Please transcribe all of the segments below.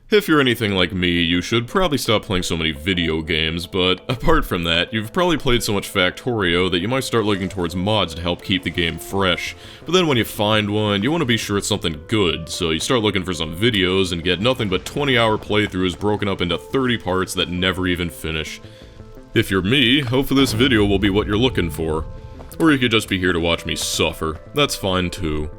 If you're anything like me, you should probably stop playing so many video games, but apart from that, you've probably played so much Factorio that you might start looking towards mods to help keep the game fresh. But then when you find one, you want to be sure it's something good, so you start looking for some videos and get nothing but 20-hour playthroughs broken up into 30 parts that never even finish. If you're me, hopefully this video will be what you're looking for. Or you could just be here to watch me suffer. That's fine too.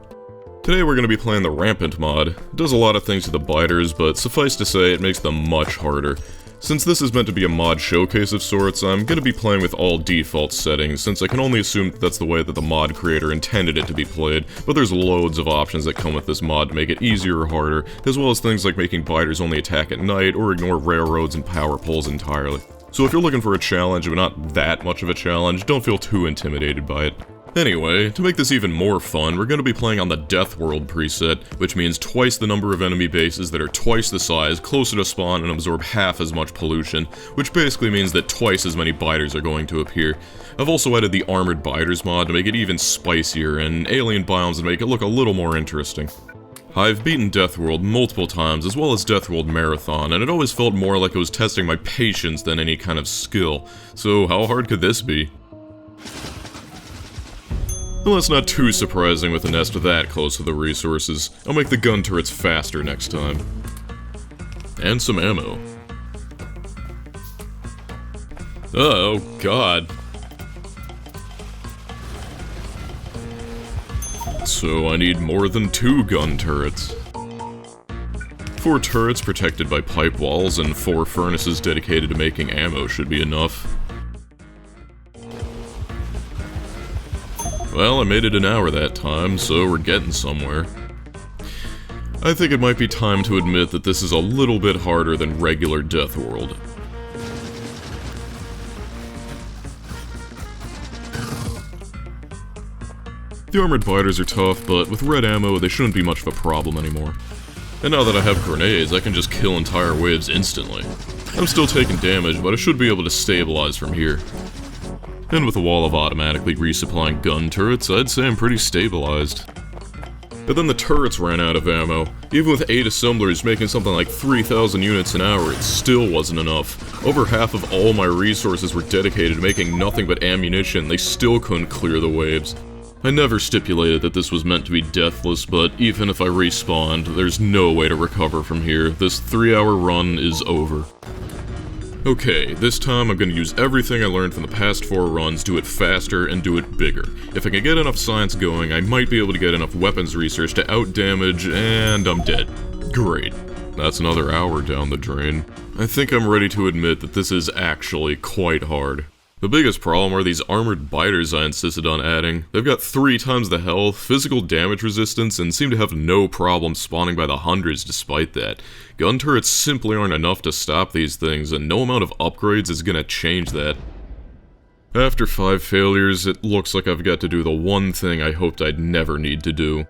Today we're going to be playing the Rampant mod. It does a lot of things to the biters, but suffice to say it makes them much harder. Since this is meant to be a mod showcase of sorts, I'm going to be playing with all default settings, since I can only assume that's the way that the mod creator intended it to be played, but there's loads of options that come with this mod to make it easier or harder, as well as things like making biters only attack at night or ignore railroads and power poles entirely. So if you're looking for a challenge, but not that much of a challenge, don't feel too intimidated by it. Anyway, to make this even more fun, we're going to be playing on the Death World preset, which means twice the number of enemy bases that are twice the size, closer to spawn, and absorb half as much pollution, which basically means that twice as many biters are going to appear. I've also added the Armored Biters mod to make it even spicier, and alien biomes to make it look a little more interesting. I've beaten Death World multiple times, as well as Death World Marathon, and it always felt more like it was testing my patience than any kind of skill, so how hard could this be? Well, that's not too surprising with a nest that close to the resources. I'll make the gun turrets faster next time. And some ammo. Oh, God. So I need more than 2 gun turrets. 4 turrets protected by pipe walls and 4 furnaces dedicated to making ammo should be enough. Well, I made it an hour that time, so we're getting somewhere. I think it might be time to admit that this is a little bit harder than regular Death World. The armored biters are tough, but with red ammo, they shouldn't be much of a problem anymore. And now that I have grenades, I can just kill entire waves instantly. I'm still taking damage, but I should be able to stabilize from here. And with a wall of automatically resupplying gun turrets, I'd say I'm pretty stabilized. But then the turrets ran out of ammo. Even with 8 assemblers making something like 3,000 units an hour, it still wasn't enough. Over half of all my resources were dedicated to making nothing but ammunition, they still couldn't clear the waves. I never stipulated that this was meant to be deathless, but even if I respawned, there's no way to recover from here. This 3-hour run is over. Okay, this time I'm going to use everything I learned from the past 4 runs, do it faster, and do it bigger. If I can get enough science going, I might be able to get enough weapons research to out-damage, and I'm dead. Great. That's another hour down the drain. I think I'm ready to admit that this is actually quite hard. The biggest problem are these armored biters I insisted on adding. They've got 3 times the health, physical damage resistance, and seem to have no problem spawning by the hundreds despite that. Gun turrets simply aren't enough to stop these things, and no amount of upgrades is gonna change that. After 5 failures, it looks like I've got to do the one thing I hoped I'd never need to do.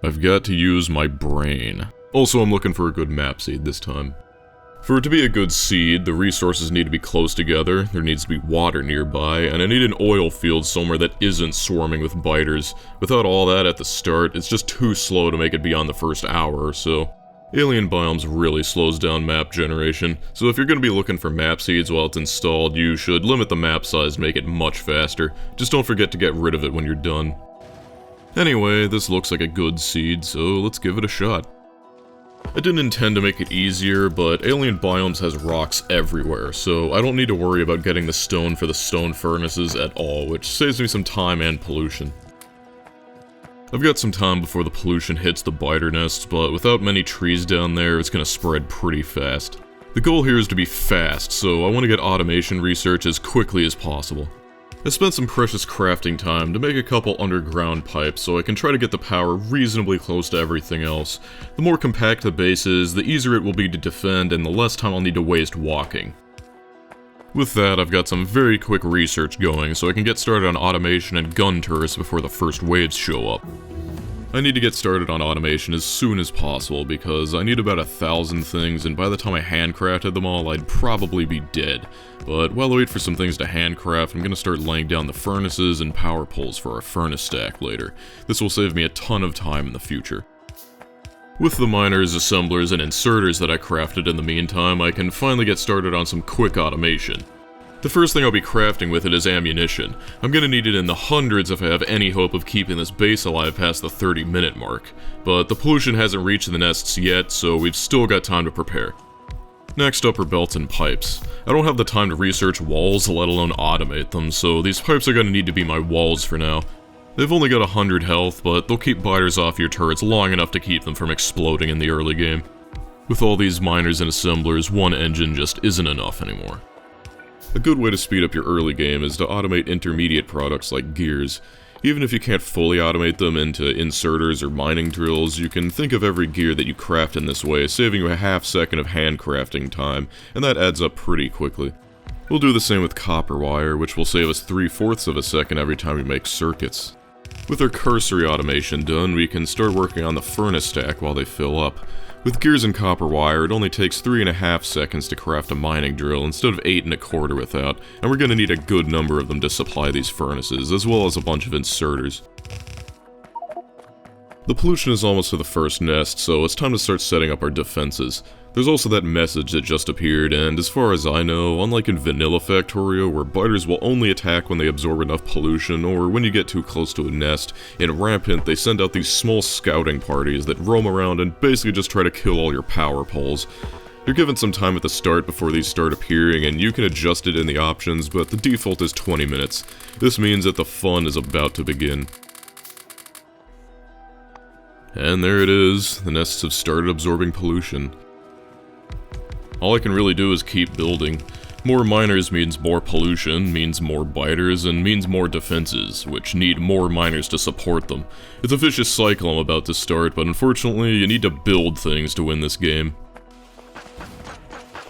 I've got to use my brain. Also, I'm looking for a good map seed this time. For it to be a good seed, the resources need to be close together, there needs to be water nearby, and I need an oil field somewhere that isn't swarming with biters. Without all that at the start, it's just too slow to make it beyond the first hour or so. Alien Biomes really slows down map generation, so if you're going to be looking for map seeds while it's installed, you should limit the map size to make it much faster. Just don't forget to get rid of it when you're done. Anyway, this looks like a good seed, so let's give it a shot. I didn't intend to make it easier, but Alien Biomes has rocks everywhere, so I don't need to worry about getting the stone for the stone furnaces at all, which saves me some time and pollution. I've got some time before the pollution hits the biter nests, but without many trees down there, it's gonna spread pretty fast. The goal here is to be fast, so I want to get automation research as quickly as possible. I spent some precious crafting time to make a couple underground pipes so I can try to get the power reasonably close to everything else. The more compact the base is, the easier it will be to defend and the less time I'll need to waste walking. With that, I've got some very quick research going so I can get started on automation and gun turrets before the first waves show up. I need to get started on automation as soon as possible because I need about 1,000 things, and by the time I handcrafted them all, I'd probably be dead. But while I wait for some things to handcraft, I'm going to start laying down the furnaces and power poles for our furnace stack later. This will save me a ton of time in the future. With the miners, assemblers, and inserters that I crafted in the meantime, I can finally get started on some quick automation. The first thing I'll be crafting with it is ammunition. I'm gonna need it in the hundreds if I have any hope of keeping this base alive past the 30-minute mark. But the pollution hasn't reached the nests yet, so we've still got time to prepare. Next up are belts and pipes. I don't have the time to research walls, let alone automate them, so these pipes are gonna need to be my walls for now. They've only got 100 health, but they'll keep biters off your turrets long enough to keep them from exploding in the early game. With all these miners and assemblers, one engine just isn't enough anymore. A good way to speed up your early game is to automate intermediate products like gears. Even if you can't fully automate them into inserters or mining drills, you can think of every gear that you craft in this way, saving you a half second of handcrafting time, and that adds up pretty quickly. We'll do the same with copper wire, which will save us 3/4 of a second every time we make circuits. With our cursory automation done, we can start working on the furnace stack while they fill up. With gears and copper wire, it only takes 3.5 seconds to craft a mining drill instead of 8.25 without, and we're going to need a good number of them to supply these furnaces, as well as a bunch of inserters. The pollution is almost to the first nest, so it's time to start setting up our defenses. There's also that message that just appeared, and as far as I know, unlike in vanilla Factorio, where biters will only attack when they absorb enough pollution or when you get too close to a nest, in Rampant they send out these small scouting parties that roam around and basically just try to kill all your power poles. You're given some time at the start before these start appearing, and you can adjust it in the options, but the default is 20 minutes. This means that the fun is about to begin. And there it is, the nests have started absorbing pollution. All I can really do is keep building. More miners means more pollution, means more biters, and means more defenses, which need more miners to support them. It's a vicious cycle I'm about to start, but unfortunately you need to build things to win this game.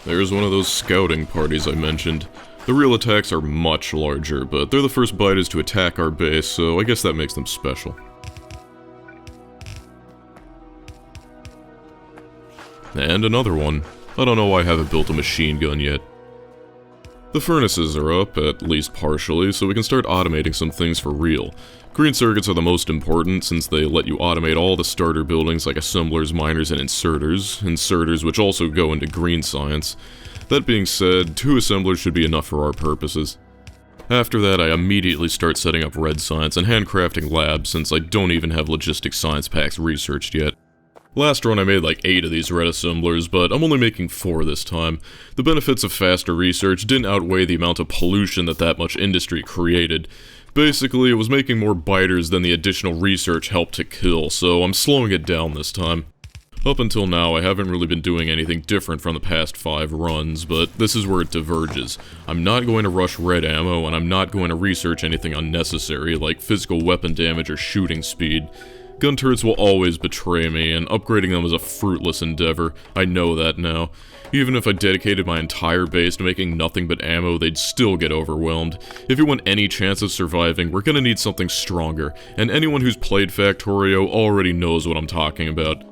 There's one of those scouting parties I mentioned. The real attacks are much larger, but they're the first biters to attack our base, so I guess that makes them special. And another one. I don't know why I haven't built a machine gun yet. The furnaces are up, at least partially, so we can start automating some things for real. Green circuits are the most important since they let you automate all the starter buildings like assemblers, miners, and inserters which also go into green science. That being said, 2 assemblers should be enough for our purposes. After that, I immediately start setting up red science and handcrafting labs since I don't even have logistic science packs researched yet. Last run I made like 8 of these red assemblers, but I'm only making 4 this time. The benefits of faster research didn't outweigh the amount of pollution that much industry created. Basically, it was making more biters than the additional research helped to kill, so I'm slowing it down this time. Up until now, I haven't really been doing anything different from the past 5 runs, but this is where it diverges. I'm not going to rush red ammo, and I'm not going to research anything unnecessary, like physical weapon damage or shooting speed. Gun turrets will always betray me, and upgrading them is a fruitless endeavor. I know that now. Even if I dedicated my entire base to making nothing but ammo, they'd still get overwhelmed. If you want any chance of surviving, we're gonna need something stronger, and anyone who's played Factorio already knows what I'm talking about.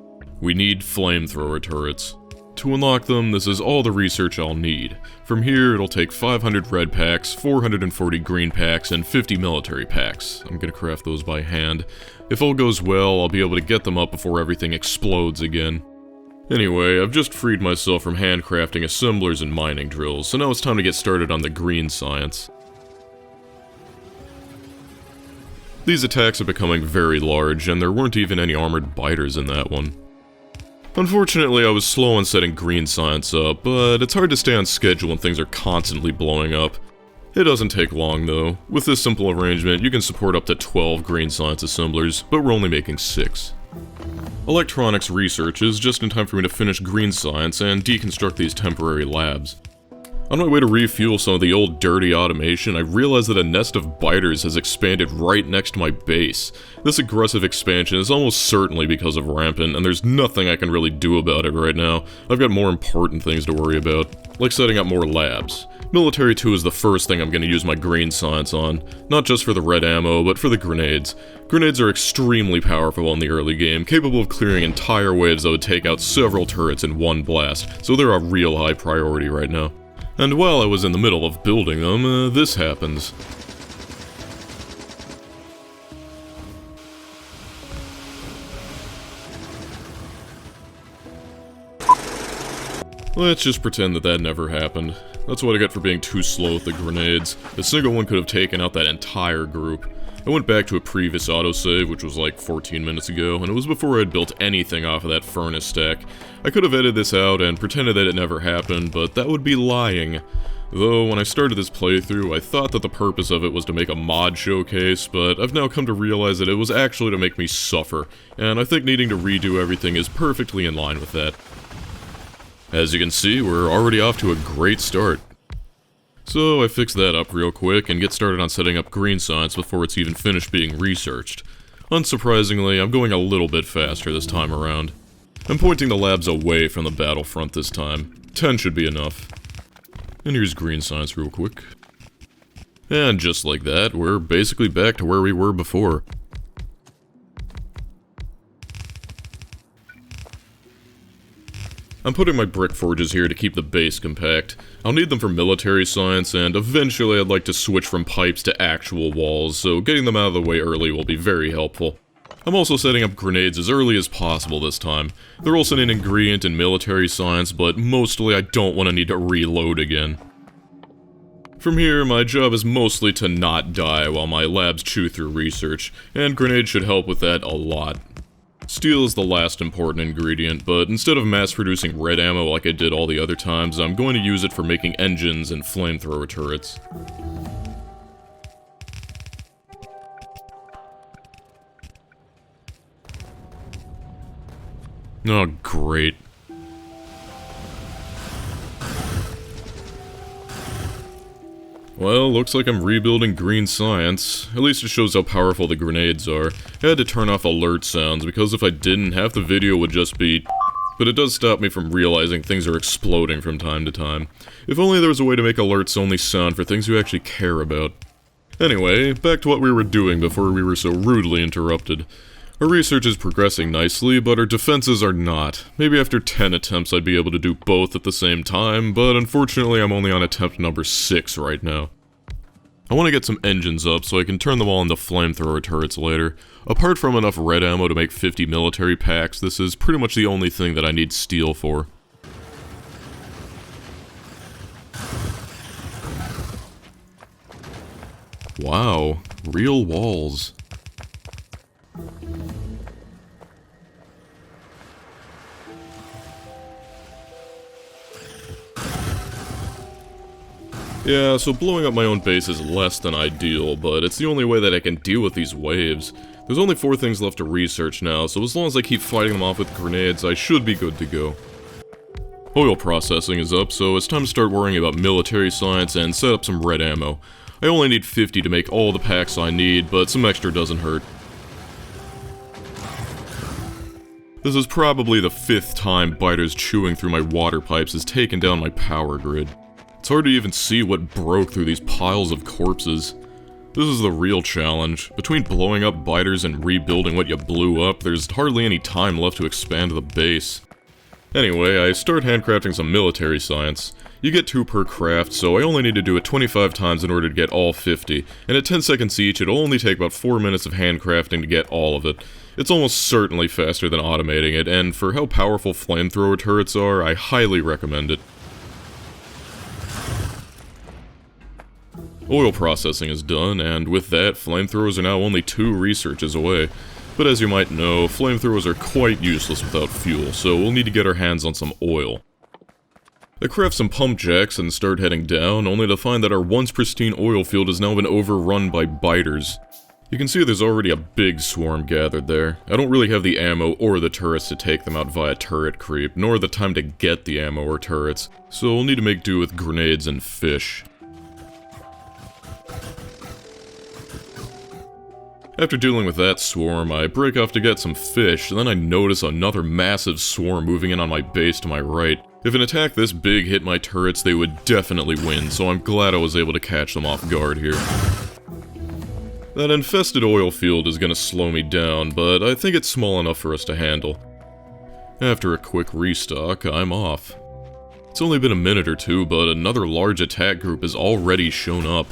We need flamethrower turrets. To unlock them, this is all the research I'll need. From here, it'll take 500 red packs, 440 green packs, and 50 military packs. I'm gonna craft those by hand. If all goes well, I'll be able to get them up before everything explodes again. Anyway, I've just freed myself from handcrafting assemblers and mining drills, so now it's time to get started on the green science. These attacks are becoming very large, and there weren't even any armored biters in that one. Unfortunately, I was slow on setting green science up, but it's hard to stay on schedule when things are constantly blowing up. It doesn't take long though. With this simple arrangement, you can support up to 12 green science assemblers, but we're only making 6. Electronics research is just in time for me to finish green science and deconstruct these temporary labs. On my way to refuel some of the old dirty automation, I realized that a nest of biters has expanded right next to my base. This aggressive expansion is almost certainly because of Rampant, and there's nothing I can really do about it right now. I've got more important things to worry about, like setting up more labs. Military 2 is the first thing I'm going to use my green science on, not just for the red ammo, but for the grenades. Grenades are extremely powerful in the early game, capable of clearing entire waves that would take out several turrets in one blast, so they're a real high priority right now. And while I was in the middle of building them, this happens. Let's just pretend that that never happened. That's what I get for being too slow with the grenades. A single one could have taken out that entire group. I went back to a previous autosave, which was like 14 minutes ago, and it was before I had built anything off of that furnace stack. I could have edited this out and pretended that it never happened, but that would be lying. Though, when I started this playthrough, I thought that the purpose of it was to make a mod showcase, but I've now come to realize that it was actually to make me suffer, and I think needing to redo everything is perfectly in line with that. As you can see, we're already off to a great start. So I fix that up real quick and get started on setting up green science before it's even finished being researched. Unsurprisingly, I'm going a little bit faster this time around. I'm pointing the labs away from the battlefront this time. 10 should be enough. And here's green science real quick. And just like that, we're basically back to where we were before. I'm putting my brick forges here to keep the base compact. I'll need them for military science, and eventually I'd like to switch from pipes to actual walls, so getting them out of the way early will be very helpful. I'm also setting up grenades as early as possible this time. They're also an ingredient in military science, but mostly I don't want to need to reload again. From here, my job is mostly to not die while my labs chew through research, and grenades should help with that a lot. Steel is the last important ingredient, but instead of mass-producing red ammo like I did all the other times, I'm going to use it for making engines and flamethrower turrets. Oh, great. Well, looks like I'm rebuilding green science. At least it shows how powerful the grenades are. I had to turn off alert sounds, because if I didn't, half the video would just be... But it does stop me from realizing things are exploding from time to time. If only there was a way to make alerts only sound for things you actually care about. Anyway, back to what we were doing before we were so rudely interrupted. Our research is progressing nicely, but our defenses are not. Maybe after 10 attempts I'd be able to do both at the same time, but unfortunately I'm only on attempt number 6 right now. I want to get some engines up so I can turn them all into flamethrower turrets later. Apart from enough red ammo to make 50 military packs, this is pretty much the only thing that I need steel for. Wow, real walls. Yeah, so blowing up my own base is less than ideal, but it's the only way that I can deal with these waves. There's only 4 things left to research now, so as long as I keep fighting them off with grenades, I should be good to go. Oil processing is up, so it's time to start worrying about military science and set up some red ammo. I only need 50 to make all the packs I need, but some extra doesn't hurt. This is probably the 5th time biters chewing through my water pipes has taken down my power grid. It's hard to even see what broke through these piles of corpses. This is the real challenge. Between blowing up biters and rebuilding what you blew up, there's hardly any time left to expand the base. Anyway, I start handcrafting some military science. You get 2 per craft, so I only need to do it 25 times in order to get all 50, and at 10 seconds each, it'll only take about 4 minutes of handcrafting to get all of it. It's almost certainly faster than automating it, and for how powerful flamethrower turrets are, I highly recommend it. Oil processing is done, and with that, flamethrowers are now only 2 researches away. But as you might know, flamethrowers are quite useless without fuel, so we'll need to get our hands on some oil. I craft some pump jacks and start heading down, only to find that our once pristine oil field has now been overrun by biters. You can see there's already a big swarm gathered there. I don't really have the ammo or the turrets to take them out via turret creep, nor the time to get the ammo or turrets, so we'll need to make do with grenades and fish. After dealing with that swarm, I break off to get some fish, and then I notice another massive swarm moving in on my base to my right. If an attack this big hit my turrets, they would definitely win, so I'm glad I was able to catch them off guard here. That infested oil field is gonna slow me down, but I think it's small enough for us to handle. After a quick restock, I'm off. It's only been a minute or 2, but another large attack group has already shown up.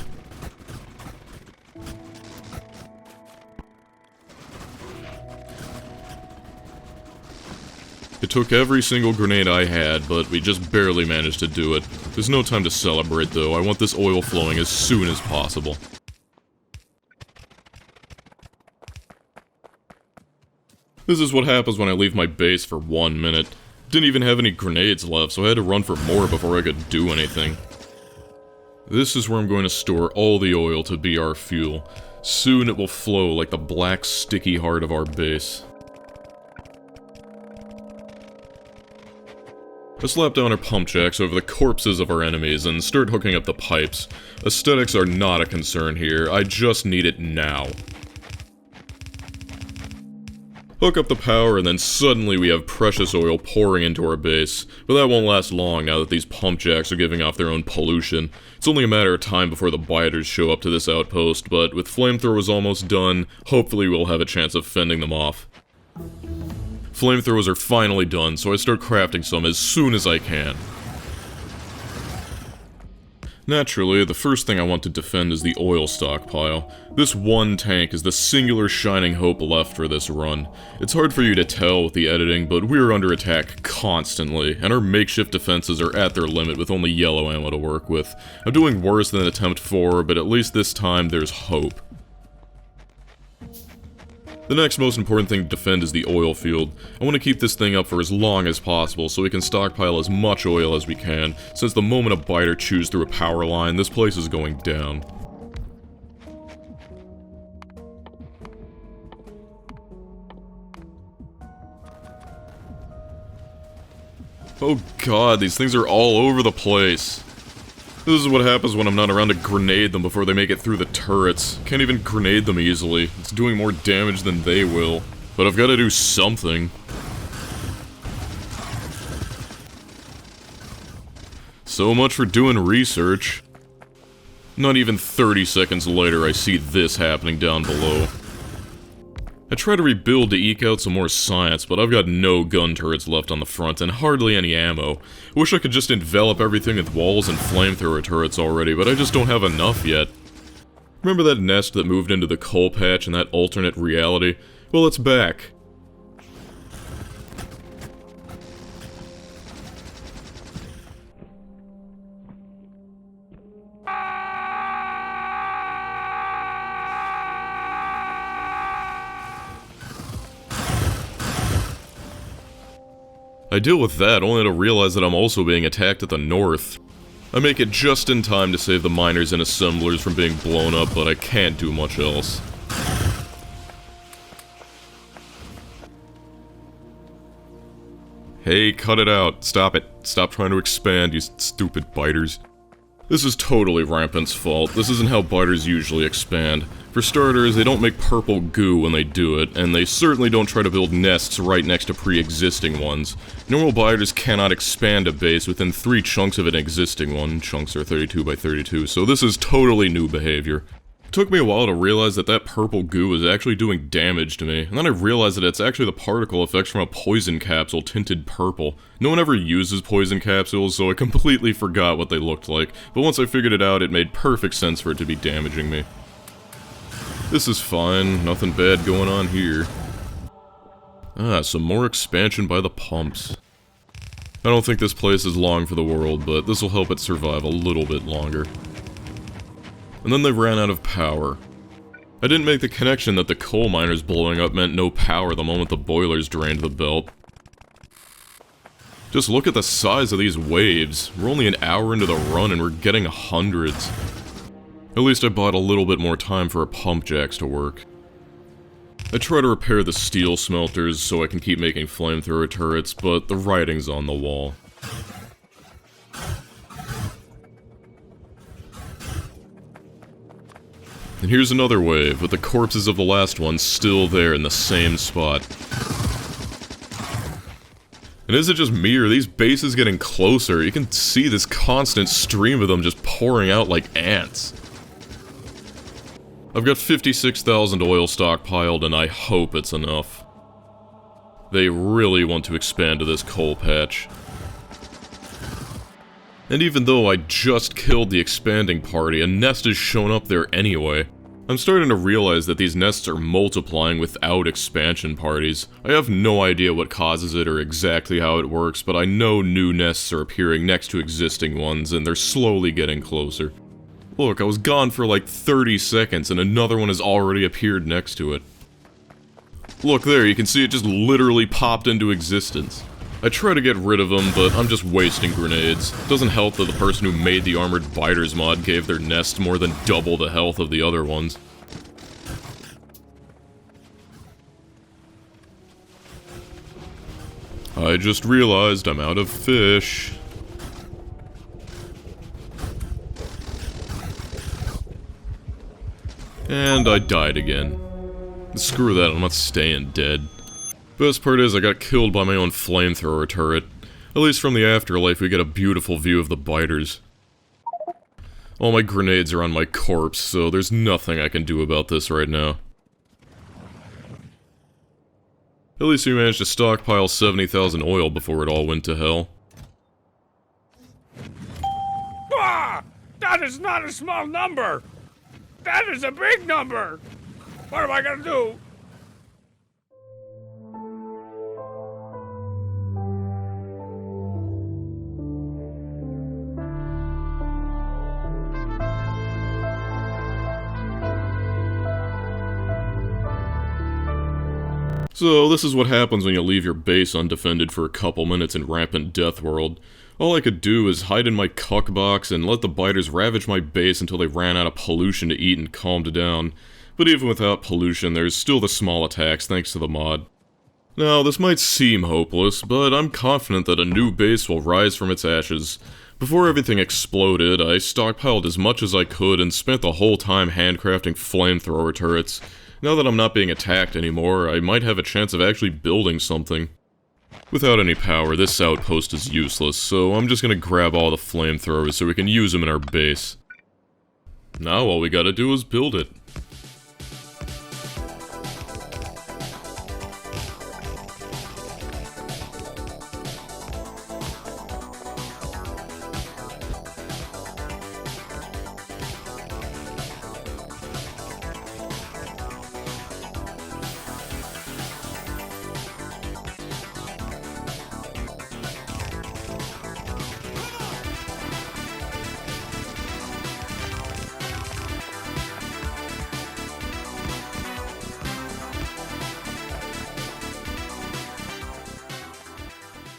It took every single grenade I had, but we just barely managed to do it. There's no time to celebrate though, I want this oil flowing as soon as possible. This is what happens when I leave my base for 1 minute. Didn't even have any grenades left, so I had to run for more before I could do anything. This is where I'm going to store all the oil to be our fuel. Soon it will flow like the black sticky heart of our base. I slap down our pump jacks over the corpses of our enemies and start hooking up the pipes. Aesthetics are not a concern here, I just need it now. Hook up the power and then suddenly we have precious oil pouring into our base. But that won't last long now that these pump jacks are giving off their own pollution. It's only a matter of time before the biters show up to this outpost, but with flamethrowers almost done, hopefully we'll have a chance of fending them off. Flamethrowers are finally done, so I start crafting some as soon as I can. Naturally, the first thing I want to defend is the oil stockpile. This one tank is the singular shining hope left for this run. It's hard for you to tell with the editing, but we're under attack constantly, and our makeshift defenses are at their limit with only yellow ammo to work with. I'm doing worse than attempt 4, but at least this time there's hope. The next most important thing to defend is the oil field. I want to keep this thing up for as long as possible so we can stockpile as much oil as we can, since the moment a biter chews through a power line, this place is going down. Oh god, these things are all over the place. This is what happens when I'm not around to grenade them before they make it through the turrets. Can't even grenade them easily. It's doing more damage than they will. But I've got to do something. So much for doing research. Not even 30 seconds later, I see this happening down below. I try to rebuild to eke out some more science, but I've got no gun turrets left on the front and hardly any ammo. I wish I could just envelop everything with walls and flamethrower turrets already, but I just don't have enough yet. Remember that nest that moved into the coal patch in that alternate reality? Well, it's back. I deal with that only to realize that I'm also being attacked at the north. I make it just in time to save the miners and assemblers from being blown up, but I can't do much else. Hey, cut it out. Stop it. Stop trying to expand, you stupid biters. This is totally Rampant's fault. This isn't how biters usually expand. For starters, they don't make purple goo when they do it, and they certainly don't try to build nests right next to pre-existing ones. Normal biters cannot expand a base within 3 chunks of an existing one. Chunks are 32 by 32, so this is totally new behavior. It took me a while to realize that that purple goo was actually doing damage to me, and then I realized that it's actually the particle effects from a poison capsule tinted purple. No one ever uses poison capsules, so I completely forgot what they looked like, but once I figured it out, it made perfect sense for it to be damaging me. This is fine, nothing bad going on here. Ah, some more expansion by the pumps. I don't think this place is long for the world, but this will help it survive a little bit longer. And then they ran out of power. I didn't make the connection that the coal miners blowing up meant no power the moment the boilers drained the belt. Just look at the size of these waves. We're only an hour into the run and we're getting hundreds. At least I bought a little bit more time for our pump jacks to work. I try to repair the steel smelters so I can keep making flamethrower turrets, but the writing's on the wall. And here's another wave, with the corpses of the last one still there in the same spot. And is it just me, or are these bases getting closer? You can see this constant stream of them just pouring out like ants. I've got 56,000 oil stockpiled, and I hope it's enough. They really want to expand to this coal patch. And even though I just killed the expanding party, a nest has shown up there anyway. I'm starting to realize that these nests are multiplying without expansion parties. I have no idea what causes it or exactly how it works, but I know new nests are appearing next to existing ones, and they're slowly getting closer. Look, I was gone for like 30 seconds, and another one has already appeared next to it. Look there, you can see it just literally popped into existence. I try to get rid of them, but I'm just wasting grenades. It doesn't help that the person who made the Armored Biters mod gave their nest more than double the health of the other ones. I just realized I'm out of fish. And I died again. Screw that, I'm not staying dead. Best part is I got killed by my own flamethrower turret. At least from the afterlife we get a beautiful view of the biters. All my grenades are on my corpse, so there's nothing I can do about this right now. At least we managed to stockpile 70,000 oil before it all went to hell. Ah! That is not a small number! That is a big number! What am I gonna do? So, this is what happens when you leave your base undefended for a couple minutes in Rampant Death World. All I could do is hide in my cuck box and let the biters ravage my base until they ran out of pollution to eat and calmed down. But even without pollution, there's still the small attacks thanks to the mod. Now, this might seem hopeless, but I'm confident that a new base will rise from its ashes. Before everything exploded, I stockpiled as much as I could and spent the whole time handcrafting flamethrower turrets. Now that I'm not being attacked anymore, I might have a chance of actually building something. Without any power, this outpost is useless, so I'm just gonna grab all the flamethrowers so we can use them in our base. Now all we gotta do is build it.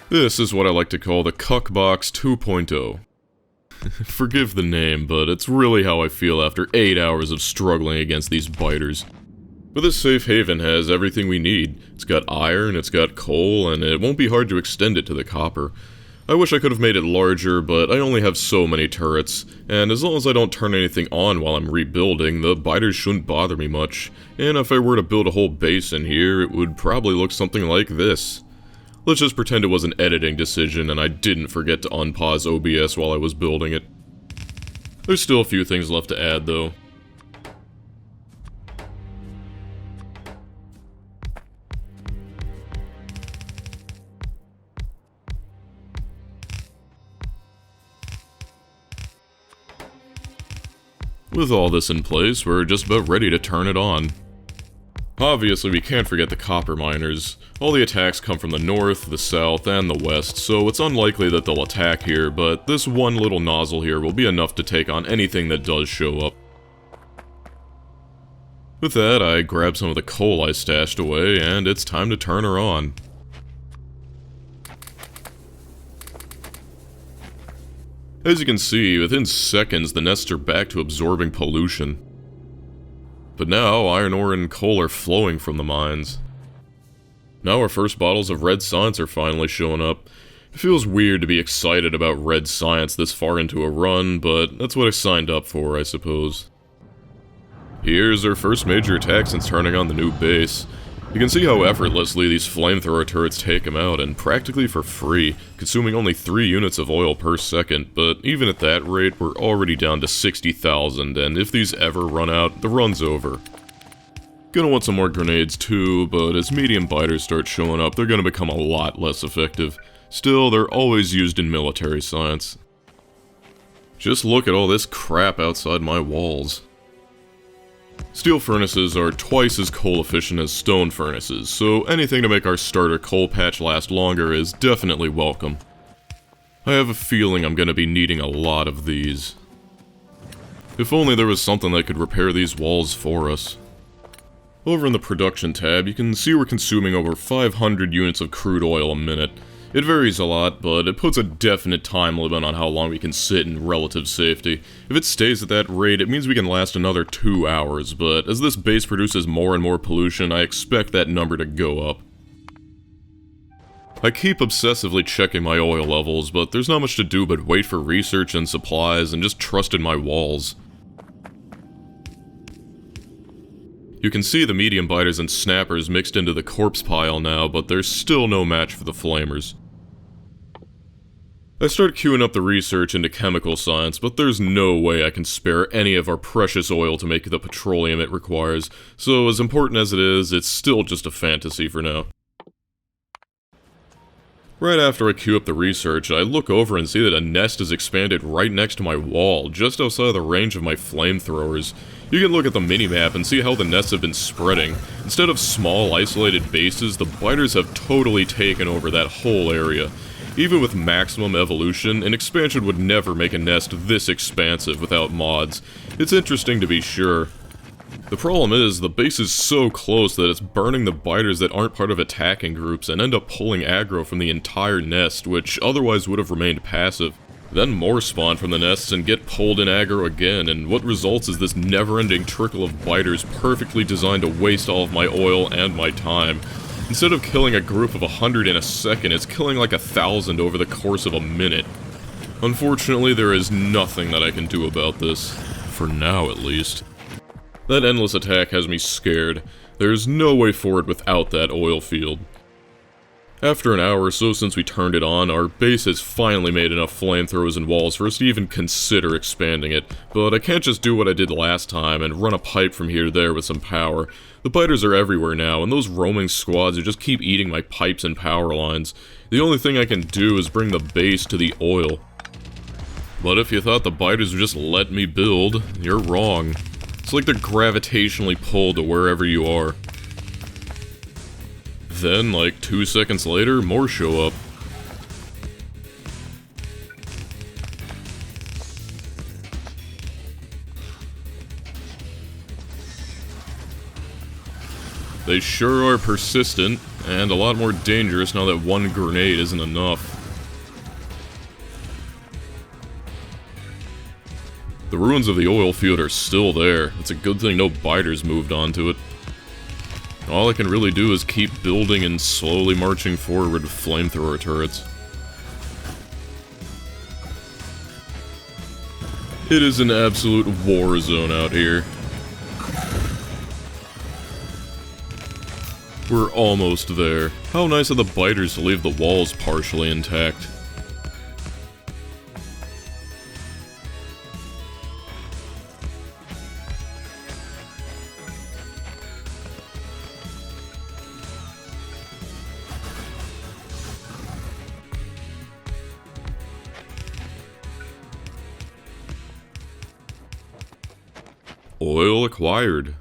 This is what I like to call the Cuckbox 2.0. Forgive the name, but it's really how I feel after 8 hours of struggling against these biters. But this safe haven has everything we need. It's got iron, it's got coal, and it won't be hard to extend it to the copper. I wish I could have made it larger, but I only have so many turrets, and as long as I don't turn anything on while I'm rebuilding, the biters shouldn't bother me much. And if I were to build a whole base in here, it would probably look something like this. Let's just pretend it was an editing decision and I didn't forget to unpause OBS while I was building it. There's still a few things left to add though. With all this in place, we're just about ready to turn it on. Obviously, we can't forget the copper miners. All the attacks come from the north, the south, and the west, so it's unlikely that they'll attack here, but this one little nozzle here will be enough to take on anything that does show up. With that, I grab some of the coal I stashed away, and it's time to turn her on. As you can see, within seconds the nests are back to absorbing pollution. But now, iron ore and coal are flowing from the mines. Now our first bottles of red science are finally showing up. It feels weird to be excited about red science this far into a run, but that's what I signed up for, I suppose. Here's our first major attack since turning on the new base. You can see how effortlessly these flamethrower turrets take them out, and practically for free, consuming only 3 units of oil per second, but even at that rate, we're already down to 60,000, and if these ever run out, the run's over. Gonna want some more grenades too, but as medium biters start showing up, they're gonna become a lot less effective. Still, they're always used in military science. Just look at all this crap outside my walls. Steel furnaces are twice as coal efficient as stone furnaces, so anything to make our starter coal patch last longer is definitely welcome. I have a feeling I'm going to be needing a lot of these. If only there was something that could repair these walls for us. Over in the production tab, you can see we're consuming over 500 units of crude oil a minute. It varies a lot, but it puts a definite time limit on how long we can sit in relative safety. If it stays at that rate, it means we can last another 2 hours, but as this base produces more and more pollution, I expect that number to go up. I keep obsessively checking my oil levels, but there's not much to do but wait for research and supplies and just trust in my walls. You can see the medium biters and snappers mixed into the corpse pile now, but there's still no match for the flamers. I start queuing up the research into chemical science, but there's no way I can spare any of our precious oil to make the petroleum it requires, so as important as it is, it's still just a fantasy for now. Right after I queue up the research, I look over and see that a nest is expanded right next to my wall, just outside the range of my flamethrowers. You can look at the minimap and see how the nests have been spreading. Instead of small, isolated bases, the biters have totally taken over that whole area. Even with maximum evolution, an expansion would never make a nest this expansive without mods. It's interesting to be sure. The problem is, the base is so close that it's burning the biters that aren't part of attacking groups and end up pulling aggro from the entire nest, which otherwise would have remained passive. Then more spawn from the nests and get pulled in aggro again, and what results is this never-ending trickle of biters perfectly designed to waste all of my oil and my time. Instead of killing a group of 100 in a second, it's killing like 1,000 over the course of a minute. Unfortunately, there is nothing that I can do about this. For now, at least. That endless attack has me scared. There's no way forward without that oil field. After an hour or so since we turned it on, our base has finally made enough flamethrowers and walls for us to even consider expanding it, but I can't just do what I did last time and run a pipe from here to there with some power. The biters are everywhere now, and those roaming squads just keep eating my pipes and power lines. The only thing I can do is bring the base to the oil. But if you thought the biters would just let me build, you're wrong. It's like they're gravitationally pulled to wherever you are. Then, like 2 seconds later, more show up. They sure are persistent, and a lot more dangerous now that one grenade isn't enough. The ruins of the oil field are still there. It's a good thing no biters moved onto it. All I can really do is keep building and slowly marching forward with flamethrower turrets. It is an absolute war zone out here. We're almost there. How nice of the biters to leave the walls partially intact. Oil acquired.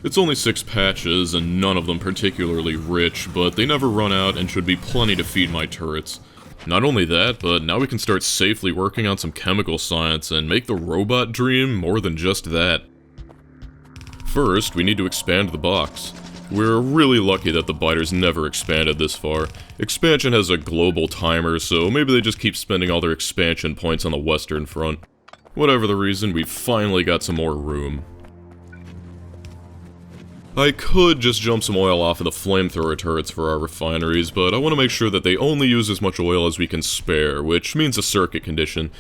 It's only 6 patches, and none of them particularly rich, but they never run out and should be plenty to feed my turrets. Not only that, but now we can start safely working on some chemical science and make the robot dream more than just that. First, we need to expand the box. We're really lucky that the biters never expanded this far. Expansion has a global timer, so maybe they just keep spending all their expansion points on the western front. Whatever the reason, we've finally got some more room. I could just jump some oil off of the flamethrower turrets for our refineries, but I want to make sure that they only use as much oil as we can spare, which means a circuit condition.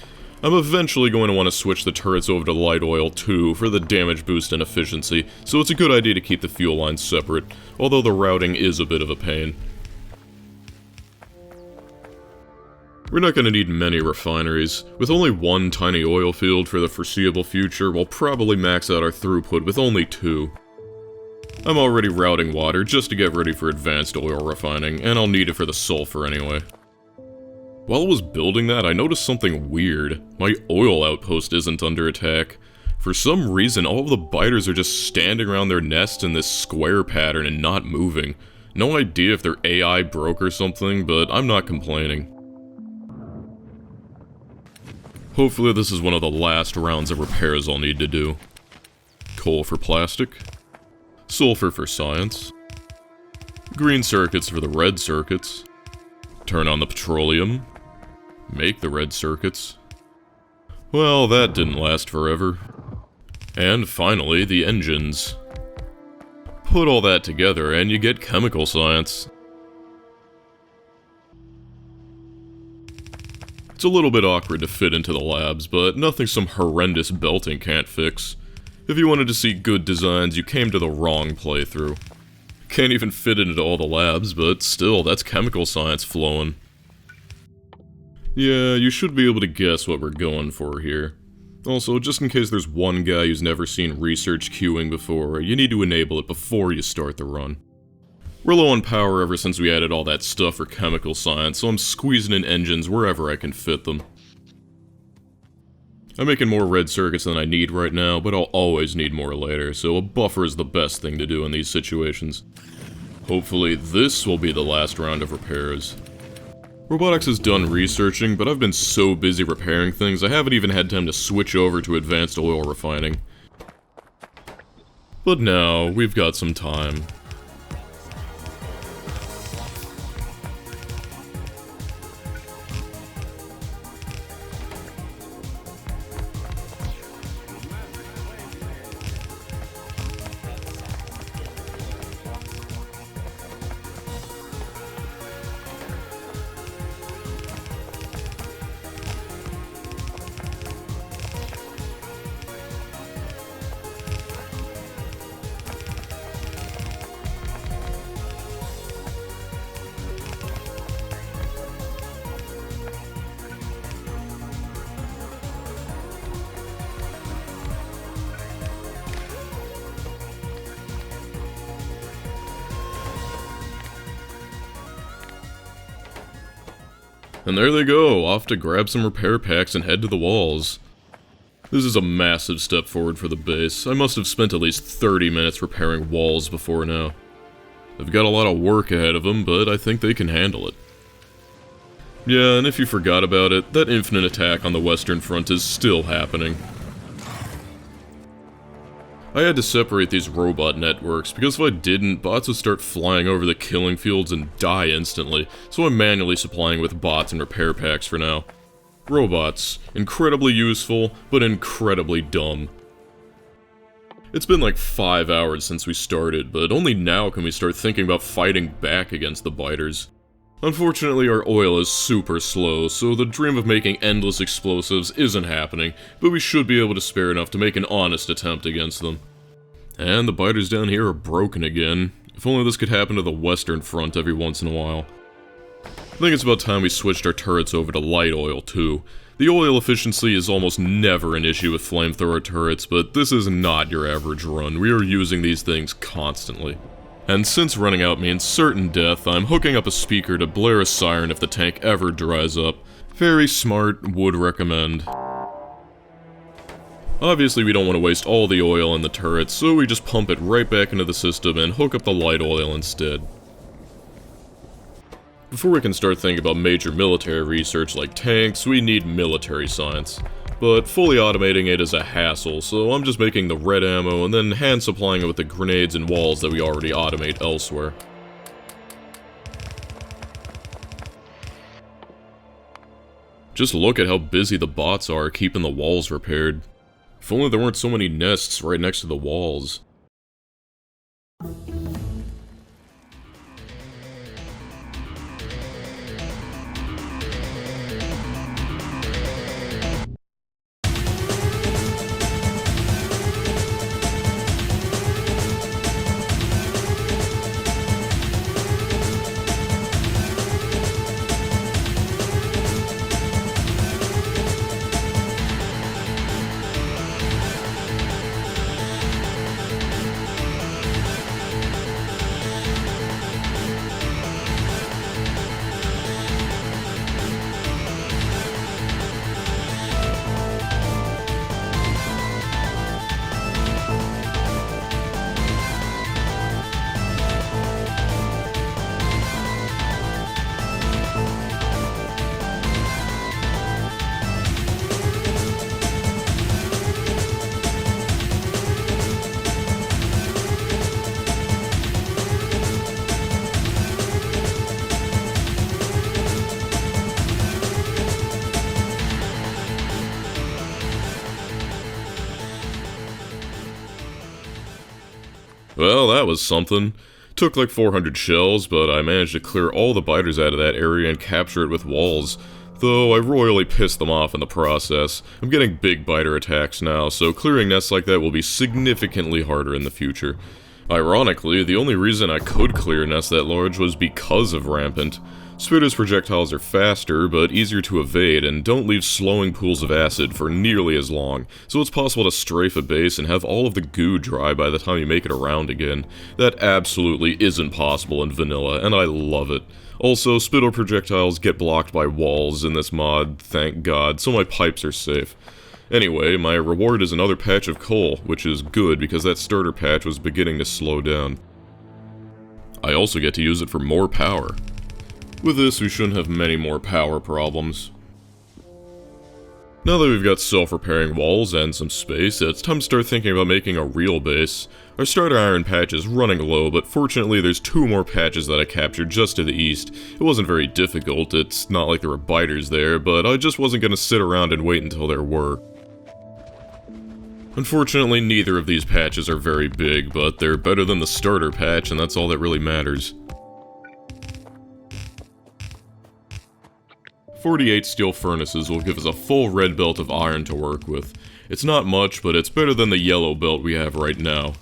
I'm eventually going to want to switch the turrets over to light oil too, for the damage boost and efficiency, so it's a good idea to keep the fuel lines separate, although the routing is a bit of a pain. We're not going to need many refineries. With only one tiny oil field for the foreseeable future, we'll probably max out our throughput with only 2. I'm already routing water just to get ready for advanced oil refining, and I'll need it for the sulfur anyway. While I was building that, I noticed something weird. My oil outpost isn't under attack. For some reason, all of the biters are just standing around their nest in this square pattern and not moving. No idea if their AI broke or something, but I'm not complaining. Hopefully this is one of the last rounds of repairs I'll need to do. Coal for plastic. Sulfur for science. Green circuits for the red circuits. Turn on the petroleum. Make the red circuits. Well, that didn't last forever. And finally, the engines. Put all that together and you get chemical science. It's a little bit awkward to fit into the labs, but nothing some horrendous belting can't fix. If you wanted to see good designs, you came to the wrong playthrough. Can't even fit into all the labs, but still, that's chemical science flowing. Yeah, you should be able to guess what we're going for here. Also, just in case there's one guy who's never seen research queuing before, you need to enable it before you start the run. We're low on power ever since we added all that stuff for chemical science, so I'm squeezing in engines wherever I can fit them. I'm making more red circuits than I need right now, but I'll always need more later, so a buffer is the best thing to do in these situations. Hopefully this will be the last round of repairs. Robotics is done researching, but I've been so busy repairing things I haven't even had time to switch over to advanced oil refining. But now, we've got some time. And there they go, off to grab some repair packs and head to the walls. This is a massive step forward for the base. I must have spent at least 30 minutes repairing walls before now. They've got a lot of work ahead of them, but I think they can handle it. Yeah, and if you forgot about it, that infinite attack on the Western Front is still happening. I had to separate these robot networks, because if I didn't, bots would start flying over the killing fields and die instantly, so I'm manually supplying with bots and repair packs for now. Robots. Incredibly useful, but incredibly dumb. It's been like 5 hours since we started, but only now can we start thinking about fighting back against the biters. Unfortunately, our oil is super slow, so the dream of making endless explosives isn't happening, but we should be able to spare enough to make an honest attempt against them. And the biters down here are broken again. If only this could happen to the Western Front every once in a while. I think it's about time we switched our turrets over to light oil, too. The oil efficiency is almost never an issue with flamethrower turrets, but this is not your average run. We are using these things constantly. And since running out means certain death, I'm hooking up a speaker to blare a siren if the tank ever dries up. Very smart, would recommend. Obviously we don't want to waste all the oil in the turrets, so we just pump it right back into the system and hook up the light oil instead. Before we can start thinking about major military research like tanks, we need military science. But fully automating it is a hassle, so I'm just making the red ammo and then hand supplying it with the grenades and walls that we already automate elsewhere. Just look at how busy the bots are keeping the walls repaired. If only there weren't so many nests right next to the walls. Well, that was something. Took like 400 shells, but I managed to clear all the biters out of that area and capture it with walls. Though I royally pissed them off in the process. I'm getting big biter attacks now, so clearing nests like that will be significantly harder in the future. Ironically, the only reason I could clear a nest that large was because of Rampant. Spitter's projectiles are faster, but easier to evade, and don't leave slowing pools of acid for nearly as long, so it's possible to strafe a base and have all of the goo dry by the time you make it around again. That absolutely isn't possible in vanilla, and I love it. Also, Spittle projectiles get blocked by walls in this mod, thank God, so my pipes are safe. Anyway, my reward is another patch of coal, which is good because that starter patch was beginning to slow down. I also get to use it for more power. With this, we shouldn't have many more power problems. Now that we've got self-repairing walls and some space, it's time to start thinking about making a real base. Our starter iron patch is running low, but fortunately there's 2 more patches that I captured just to the east. It wasn't very difficult, it's not like there were biters there, but I just wasn't going to sit around and wait until there were. Unfortunately, neither of these patches are very big, but they're better than the starter patch, and that's all that really matters. 48 steel furnaces will give us a full red belt of iron to work with. It's not much, but it's better than the yellow belt we have right now.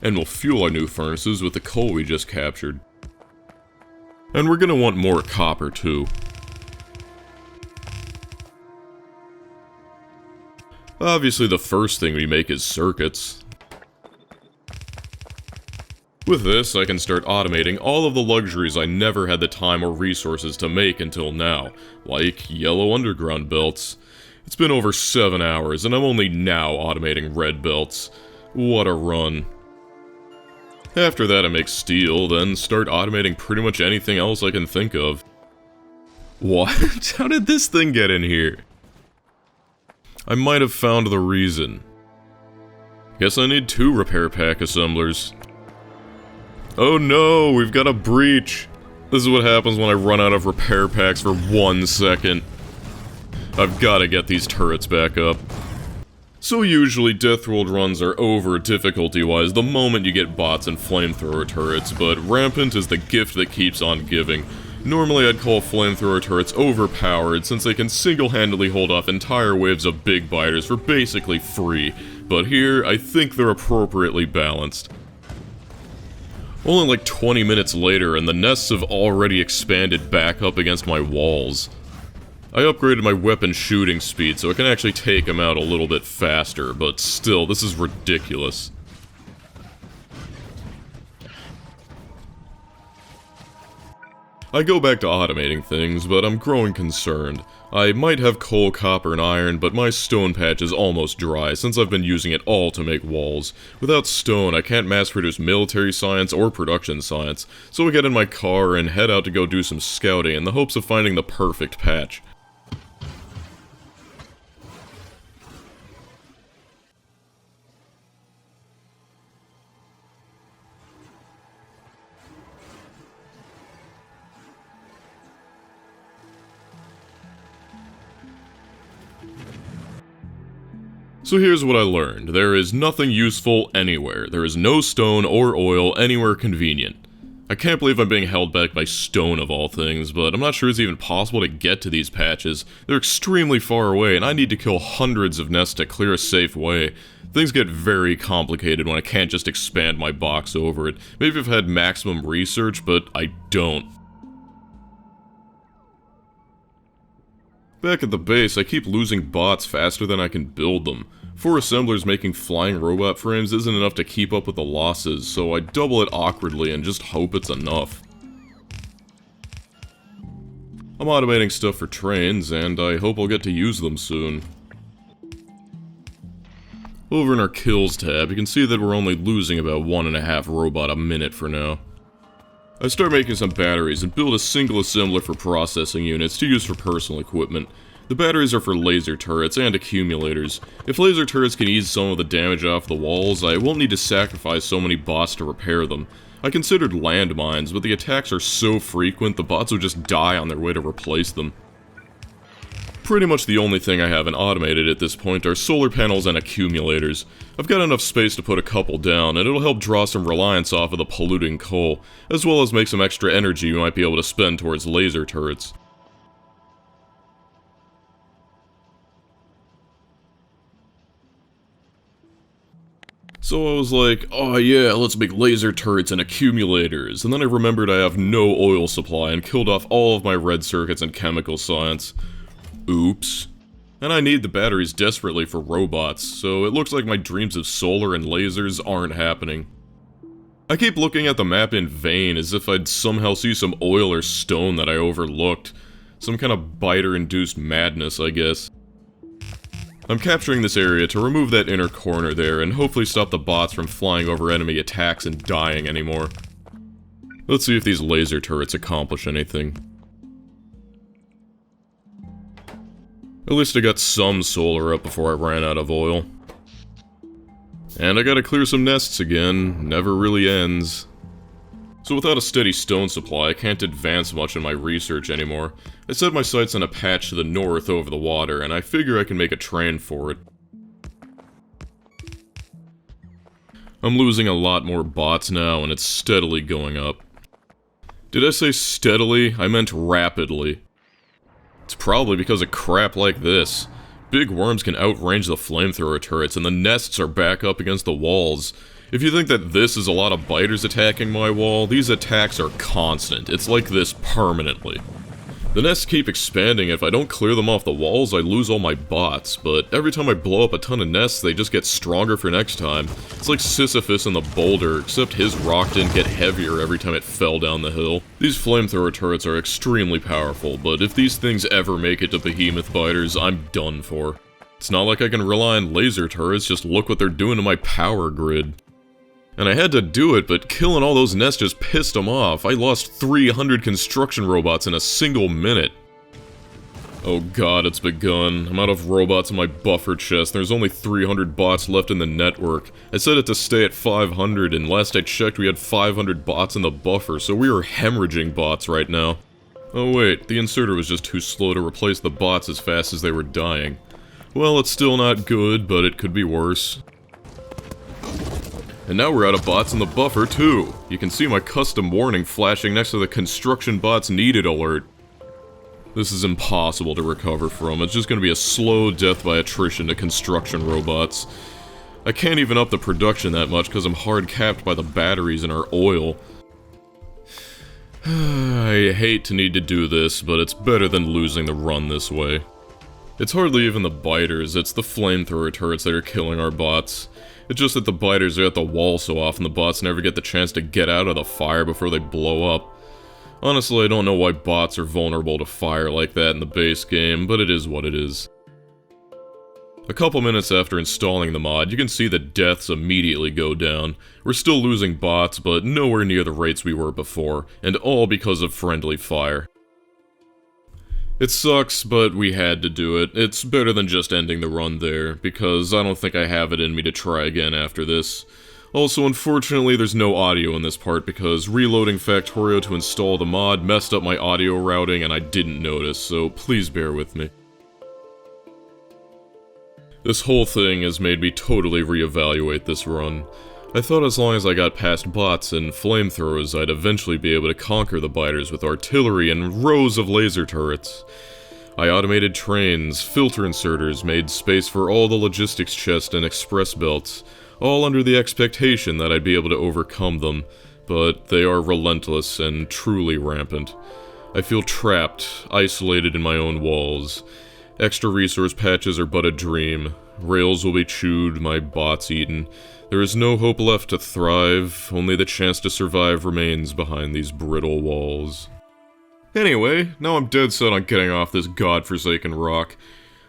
And we'll fuel our new furnaces with the coal we just captured. And we're gonna want more copper too. Obviously the first thing we make is circuits. With this, I can start automating all of the luxuries I never had the time or resources to make until now, like yellow underground belts. It's been over 7 hours, and I'm only now automating red belts. What a run. After that I make steel, then start automating pretty much anything else I can think of. What? How did this thing get in here? I might have found the reason. Guess I need 2 repair pack assemblers. Oh no, we've got a breach. This is what happens when I run out of repair packs for 1 second. I've gotta get these turrets back up. So usually Deathworld runs are over difficulty-wise the moment you get bots and flamethrower turrets, but Rampant is the gift that keeps on giving. Normally I'd call flamethrower turrets overpowered since they can single-handedly hold off entire waves of big biters for basically free, but here I think they're appropriately balanced. Only like 20 minutes later and the nests have already expanded back up against my walls. I upgraded my weapon shooting speed so I can actually take them out a little bit faster, but still, this is ridiculous. I go back to automating things, but I'm growing concerned. I might have coal, copper, and iron, but my stone patch is almost dry since I've been using it all to make walls. Without stone, I can't mass produce military science or production science, so I get in my car and head out to go do some scouting in the hopes of finding the perfect patch. So here's what I learned. There is nothing useful anywhere. There is no stone or oil anywhere convenient. I can't believe I'm being held back by stone of all things, but I'm not sure it's even possible to get to these patches. They're extremely far away, and I need to kill hundreds of nests to clear a safe way. Things get very complicated when I can't just expand my box over it. Maybe if I had maximum research, but I don't. Back at the base, I keep losing bots faster than I can build them. 4 assemblers making flying robot frames isn't enough to keep up with the losses, so I double it awkwardly and just hope it's enough. I'm automating stuff for trains, and I hope I'll get to use them soon. Over in our kills tab, you can see that we're only losing about 1.5 robot a minute for now. I start making some batteries and build a single assembler for processing units to use for personal equipment. The batteries are for laser turrets and accumulators. If laser turrets can ease some of the damage off the walls, I won't need to sacrifice so many bots to repair them. I considered landmines, but the attacks are so frequent the bots will just die on their way to replace them. Pretty much the only thing I haven't automated at this point are solar panels and accumulators. I've got enough space to put a couple down, and it'll help draw some reliance off of the polluting coal, as well as make some extra energy you might be able to spend towards laser turrets. So I was like, oh yeah, let's make laser turrets and accumulators, and then I remembered I have no oil supply and killed off all of my red circuits and chemical science. Oops. And I need the batteries desperately for robots, so it looks like my dreams of solar and lasers aren't happening. I keep looking at the map in vain, as if I'd somehow see some oil or stone that I overlooked. Some kind of biter-induced madness, I guess. I'm capturing this area to remove that inner corner there, and hopefully stop the bots from flying over enemy attacks and dying anymore. Let's see if these laser turrets accomplish anything. At least I got some solar up before I ran out of oil. And I gotta clear some nests again, never really ends. So without a steady stone supply, I can't advance much in my research anymore. I set my sights on a patch to the north over the water, and I figure I can make a train for it. I'm losing a lot more bots now, and it's steadily going up. Did I say steadily? I meant rapidly. It's probably because of crap like this. Big worms can outrange the flamethrower turrets, and the nests are back up against the walls. If you think that this is a lot of biters attacking my wall, these attacks are constant. It's like this permanently. The nests keep expanding. If I don't clear them off the walls, I lose all my bots, but every time I blow up a ton of nests, they just get stronger for next time. It's like Sisyphus and the boulder, except his rock didn't get heavier every time it fell down the hill. These flamethrower turrets are extremely powerful, but if these things ever make it to behemoth biters, I'm done for. It's not like I can rely on laser turrets, just look what they're doing to my power grid. And I had to do it, but killing all those nests just pissed them off. I lost 300 construction robots in a single minute. Oh god, it's begun. I'm out of robots in my buffer chest. There's only 300 bots left in the network. I set it to stay at 500, and last I checked we had 500 bots in the buffer, so we are hemorrhaging bots right now. Oh wait, the inserter was just too slow to replace the bots as fast as they were dying. Well, it's still not good, but it could be worse. And now we're out of bots in the buffer, too. You can see my custom warning flashing next to the construction bots needed alert. This is impossible to recover from. It's just gonna be a slow death by attrition to construction robots. I can't even up the production that much because I'm hard capped by the batteries and our oil. I hate to need to do this, but it's better than losing the run this way. It's hardly even the biters, it's the flamethrower turrets that are killing our bots. It's just that the biters are at the wall so often the bots never get the chance to get out of the fire before they blow up. Honestly, I don't know why bots are vulnerable to fire like that in the base game, but it is what it is. A couple minutes after installing the mod, you can see the deaths immediately go down. We're still losing bots, but nowhere near the rates we were before, and all because of friendly fire. It sucks, but we had to do it. It's better than just ending the run there, because I don't think I have it in me to try again after this. Also, unfortunately, there's no audio in this part because reloading Factorio to install the mod messed up my audio routing and I didn't notice, so please bear with me. This whole thing has made me totally reevaluate this run. I thought as long as I got past bots and flamethrowers, I'd eventually be able to conquer the biters with artillery and rows of laser turrets. I automated trains, filter inserters, made space for all the logistics chests and express belts, all under the expectation that I'd be able to overcome them, but they are relentless and truly rampant. I feel trapped, isolated in my own walls. Extra resource patches are but a dream. Rails will be chewed, my bots eaten. There is no hope left to thrive, only the chance to survive remains behind these brittle walls. Anyway, now I'm dead set on getting off this godforsaken rock.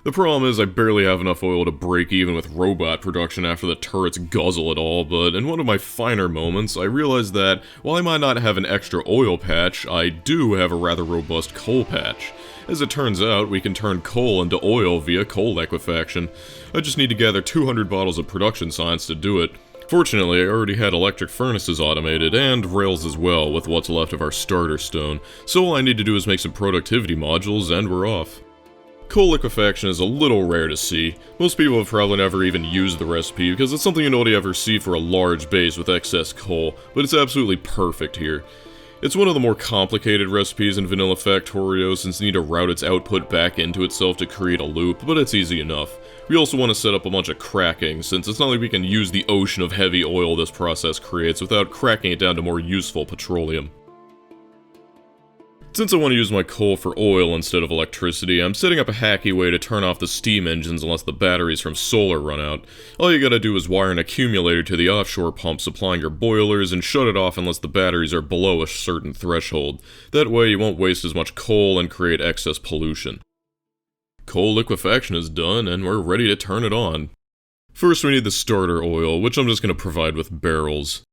The problem is I barely have enough oil to break even with robot production after the turrets guzzle it all, but in one of my finer moments, I realized that while I might not have an extra oil patch, I do have a rather robust coal patch. As it turns out, we can turn coal into oil via coal liquefaction. I just need to gather 200 bottles of production science to do it. Fortunately, I already had electric furnaces automated, and rails as well, with what's left of our starter stone, so all I need to do is make some productivity modules, and we're off. Coal liquefaction is a little rare to see. Most people have probably never even used the recipe because it's something you only ever see for a large base with excess coal, but it's absolutely perfect here. It's one of the more complicated recipes in vanilla Factorio since you need to route its output back into itself to create a loop, but it's easy enough. We also want to set up a bunch of cracking, since it's not like we can use the ocean of heavy oil this process creates without cracking it down to more useful petroleum. Since I want to use my coal for oil instead of electricity, I'm setting up a hacky way to turn off the steam engines unless the batteries from solar run out. All you gotta do is wire an accumulator to the offshore pump supplying your boilers and shut it off unless the batteries are below a certain threshold. That way you won't waste as much coal and create excess pollution. Coal liquefaction is done and we're ready to turn it on. First we need the starter oil, which I'm just gonna provide with barrels.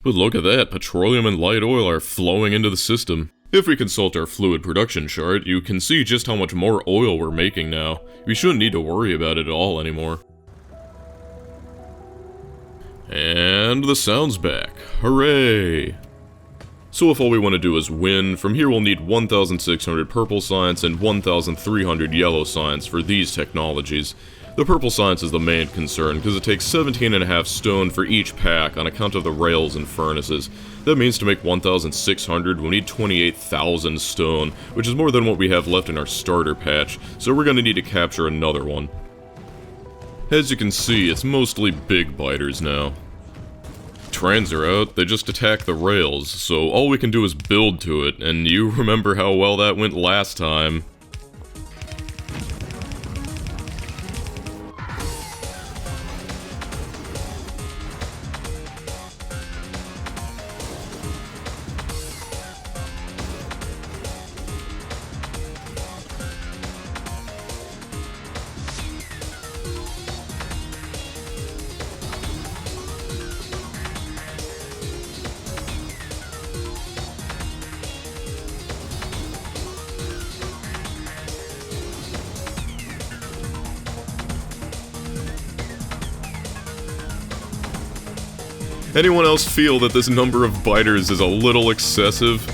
But look at that, petroleum and light oil are flowing into the system. If we consult our fluid production chart, you can see just how much more oil we're making now. We shouldn't need to worry about it at all anymore. And the sound's back. Hooray! So if all we want to do is win, from here we'll need 1,600 purple science and 1,300 yellow science for these technologies. The purple science is the main concern, because it takes 17.5 stone for each pack on account of the rails and furnaces. That means to make 1,600, we'll need 28,000 stone, which is more than what we have left in our starter patch, so we're going to need to capture another one. As you can see, it's mostly big biters now. Trains are out, they just attack the rails, so all we can do is build to it, and you remember how well that went last time. Anyone else feel that this number of biters is a little excessive?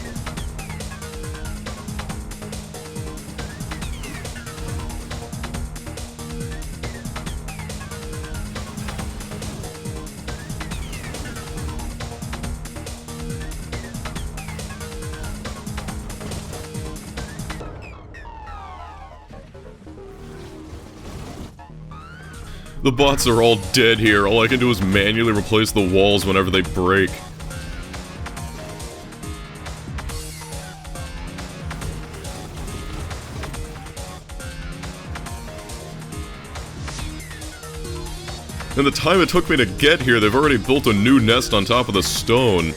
The bots are all dead here, all I can do is manually replace the walls whenever they break. And the time it took me to get here, they've already built a new nest on top of the stone.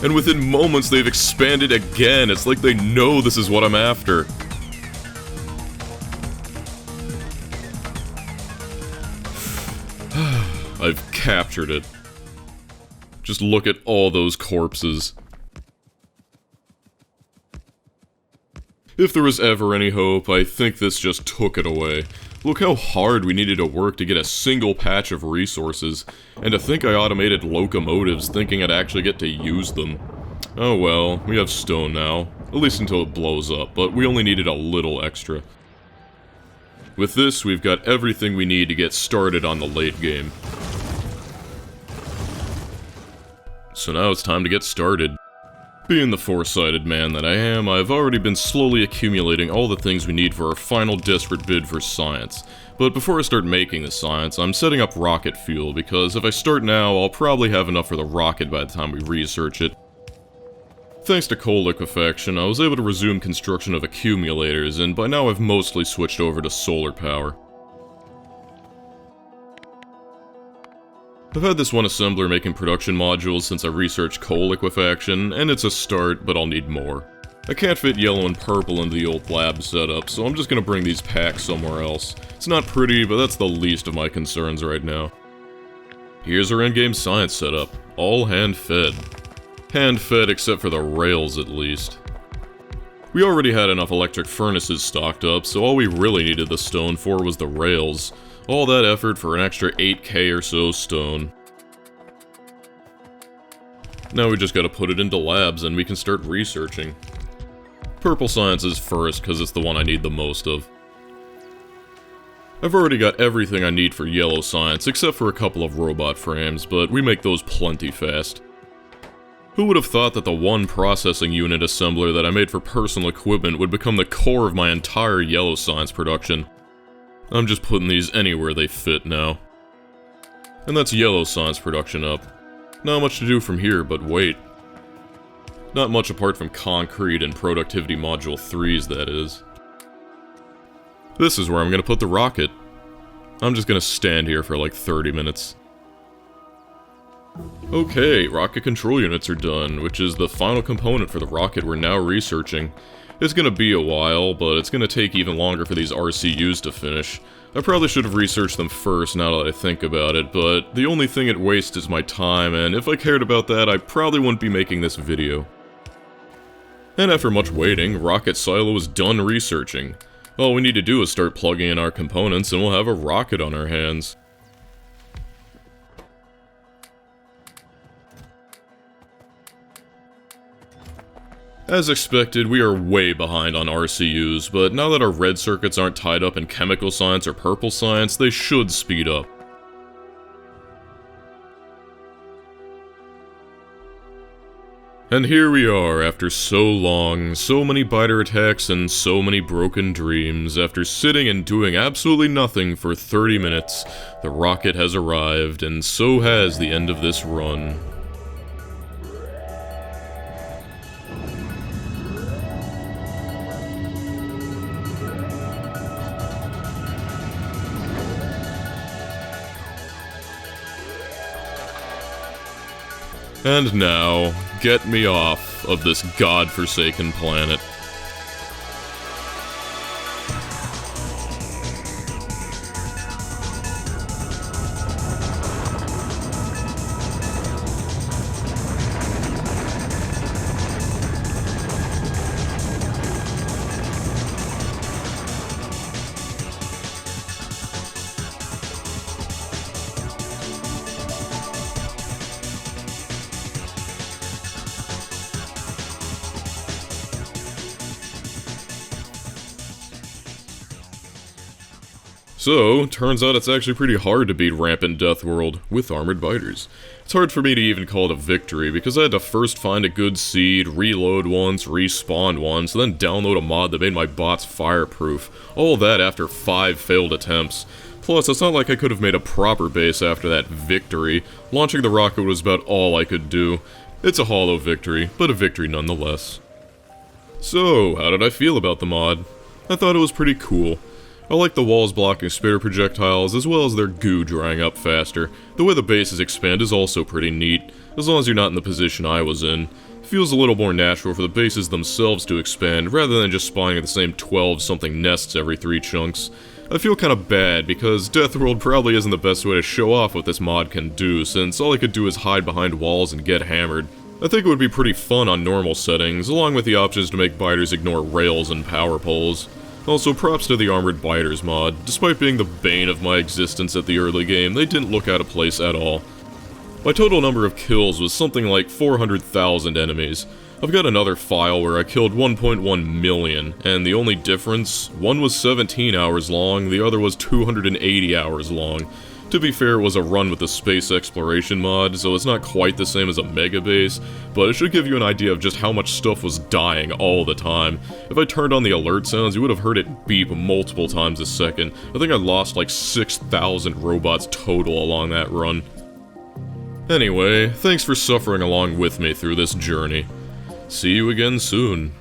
And within moments, they've expanded again. It's like they know this is what I'm after. I've captured it. Just look at all those corpses. If there was ever any hope, I think this just took it away. Look how hard we needed to work to get a single patch of resources, and to think I automated locomotives thinking I'd actually get to use them. Oh well, we have stone now, at least until it blows up, but we only needed a little extra. With this, we've got everything we need to get started on the late game. So now it's time to get started. Being the foresighted man that I am, I've already been slowly accumulating all the things we need for our final desperate bid for science. But before I start making the science, I'm setting up rocket fuel, because if I start now, I'll probably have enough for the rocket by the time we research it. Thanks to coal liquefaction, I was able to resume construction of accumulators, and by now I've mostly switched over to solar power. I've had this one assembler making production modules since I researched coal liquefaction, and it's a start, but I'll need more. I can't fit yellow and purple into the old lab setup, so I'm just gonna bring these packs somewhere else. It's not pretty, but that's the least of my concerns right now. Here's our endgame science setup, all hand-fed. Hand-fed except for the rails, at least. We already had enough electric furnaces stocked up, so all we really needed the stone for was the rails. All that effort for an extra 8k or so stone. Now we just gotta put it into labs and we can start researching. Purple science is first, because it's the one I need the most of. I've already got everything I need for yellow science, except for a couple of robot frames, but we make those plenty fast. Who would have thought that the one processing unit assembler that I made for personal equipment would become the core of my entire yellow science production? I'm just putting these anywhere they fit now. And that's yellow science production up. Not much to do from here, but wait. Not much apart from concrete and productivity module 3s, that is. This is where I'm gonna put the rocket. I'm just gonna stand here for like 30 minutes. Okay, rocket control units are done, which is the final component for the rocket we're now researching. It's gonna be a while, but it's gonna take even longer for these RCUs to finish. I probably should have researched them first now that I think about it, but the only thing it wastes is my time, and if I cared about that, I probably wouldn't be making this video. And after much waiting, Rocket Silo is done researching. All we need to do is start plugging in our components and we'll have a rocket on our hands. As expected, we are way behind on RCUs, but now that our red circuits aren't tied up in chemical science or purple science, they should speed up. And here we are, after so long, so many biter attacks and so many broken dreams, after sitting and doing absolutely nothing for 30 minutes, the rocket has arrived, and so has the end of this run. And now, get me off of this godforsaken planet. So, turns out it's actually pretty hard to beat Rampant Death World with armored biters. It's hard for me to even call it a victory, because I had to first find a good seed, reload once, respawn once, then download a mod that made my bots fireproof. All that after 5 failed attempts. Plus, it's not like I could have made a proper base after that victory. Launching the rocket was about all I could do. It's a hollow victory, but a victory nonetheless. So, how did I feel about the mod? I thought it was pretty cool. I like the walls blocking spitter projectiles, as well as their goo drying up faster. The way the bases expand is also pretty neat, as long as you're not in the position I was in. It feels a little more natural for the bases themselves to expand, rather than just spawning at the same 12-something nests every 3 chunks. I feel kinda bad, because Deathworld probably isn't the best way to show off what this mod can do, since all I could do is hide behind walls and get hammered. I think it would be pretty fun on normal settings, along with the options to make biters ignore rails and power poles. Also, props to the Armored Biters mod. Despite being the bane of my existence at the early game, they didn't look out of place at all. My total number of kills was something like 400,000 enemies. I've got another file where I killed 1.1 million, and the only difference, one was 17 hours long, the other was 280 hours long. To be fair, it was a run with the space exploration mod, so it's not quite the same as a mega base, but it should give you an idea of just how much stuff was dying all the time. If I turned on the alert sounds, you would have heard it beep multiple times a second. I think I lost like 6,000 robots total along that run. Anyway, thanks for suffering along with me through this journey. See you again soon.